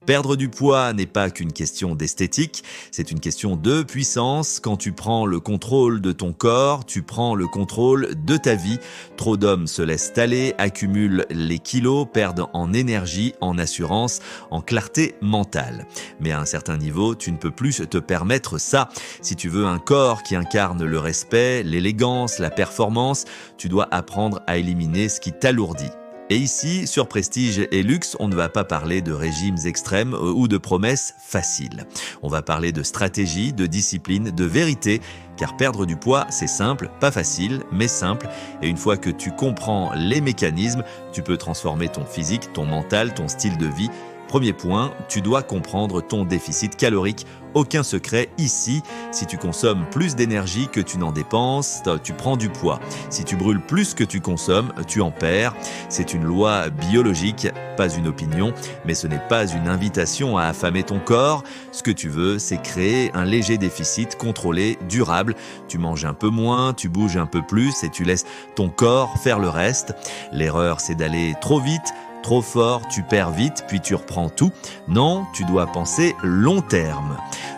Perdre du poids n'est pas qu'une question d'esthétique, c'est une question de puissance. Quand tu prends le contrôle de ton corps, tu prends le contrôle de ta vie. Trop d'hommes se laissent aller, accumulent les kilos, perdent en énergie, en assurance, en clarté mentale. Mais à un certain niveau, tu ne peux plus te permettre ça. Si tu veux un corps qui incarne le respect, l'élégance, la performance, tu dois apprendre à éliminer ce qui t'alourdit. Et ici, sur Prestige et Luxe, on ne va pas parler de régimes extrêmes ou de promesses faciles. On va parler de stratégie, de discipline, de vérité, car perdre du poids, c'est simple, pas facile, mais simple. Et une fois que tu comprends les mécanismes, tu peux transformer ton physique, ton mental, ton style de vie. Premier point, tu dois comprendre ton déficit calorique. Aucun secret ici. Si tu consommes plus d'énergie que tu n'en dépenses, tu prends du poids. Si tu brûles plus que tu consommes, tu en perds. C'est une loi biologique, pas une opinion, mais ce n'est pas une invitation à affamer ton corps. Ce que tu veux, c'est créer un léger déficit contrôlé, durable. Tu manges un peu moins, tu bouges un peu plus et tu laisses ton corps faire le reste. L'erreur, c'est d'aller trop vite. Trop fort, tu perds vite, puis tu reprends tout. Non, tu dois penser long terme.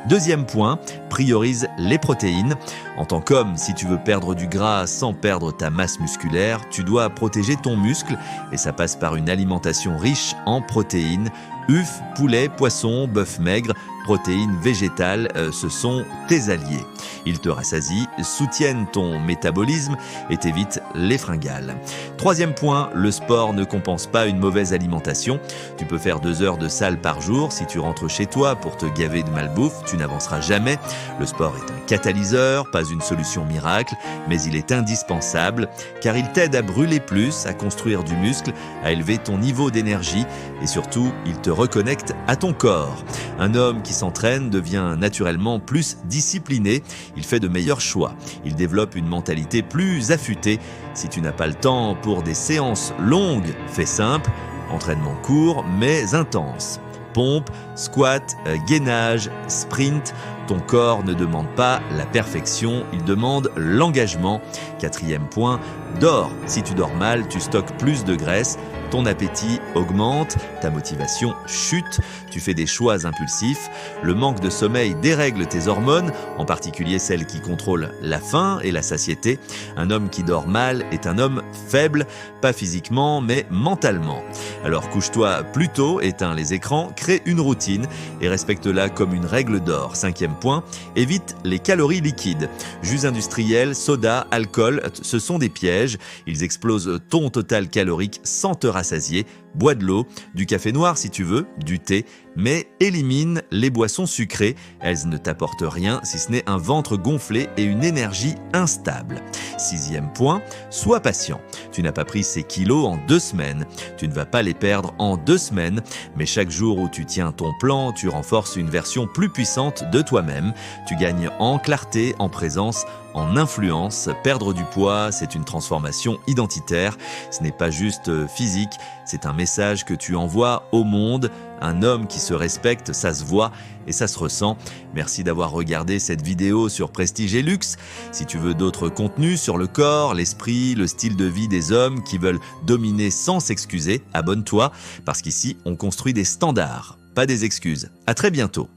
Deuxième point, priorise les protéines. En tant qu'homme, si tu veux perdre du gras sans perdre ta masse musculaire, tu dois protéger ton muscle et ça passe par une alimentation riche en protéines. Œufs, poulet, poisson, bœuf maigre, protéines végétales, ce sont tes alliés. Ils te rassasient, soutiennent ton métabolisme et t'évitent les fringales. Troisième point, le sport ne compense pas une mauvaise alimentation. Tu peux faire 2 heures de salle par jour. Si tu rentres chez toi pour te gaver de malbouffe, tu n'avanceras jamais. Le sport est un catalyseur, pas une solution miracle, mais il est indispensable car il t'aide à brûler plus, à construire du muscle, à élever ton niveau d'énergie et surtout, il te reconnecte à ton corps. Un homme qui s'entraîne devient naturellement plus discipliné, il fait de meilleurs choix, il développe une mentalité plus affûtée. Si tu n'as pas le temps pour des séances longues, fais simple, entraînement court mais intense. Pompe, squat, gainage, sprint, ton corps ne demande pas la perfection, il demande l'engagement. Quatrième point, dors. Si tu dors mal, tu stockes plus de graisse, ton appétit augmente, ta motivation chute, tu fais des choix impulsifs. Le manque de sommeil dérègle tes hormones, en particulier celles qui contrôlent la faim et la satiété. Un homme qui dort mal est un homme faible, pas physiquement mais mentalement. Alors couche-toi plus tôt, éteins les écrans, crée une routine et respecte-la comme une règle d'or. Cinquième point, évite les calories liquides. Jus industriels, soda, alcool, ce sont des pièges. Ils explosent ton total calorique sans te rassasier. Bois de l'eau, du café noir si tu veux, du thé, mais élimine les boissons sucrées. Elles ne t'apportent rien si ce n'est un ventre gonflé et une énergie instable. Sixième point, sois patient. Tu n'as pas pris ces kilos en 2 semaines. Tu ne vas pas les perdre en 2 semaines, mais chaque jour où tu tiens ton plan, tu renforces une version plus puissante de toi-même. Tu gagnes en clarté, en présence, en influence. Perdre du poids, c'est une transformation identitaire. Ce n'est pas juste physique, c'est un message que tu envoies au monde. Un homme qui se respecte, ça se voit et ça se ressent. Merci d'avoir regardé cette vidéo sur Prestige et Luxe. Si tu veux d'autres contenus sur le corps, l'esprit, le style de vie des hommes qui veulent dominer sans s'excuser, abonne-toi parce qu'ici, on construit des standards, pas des excuses. À très bientôt.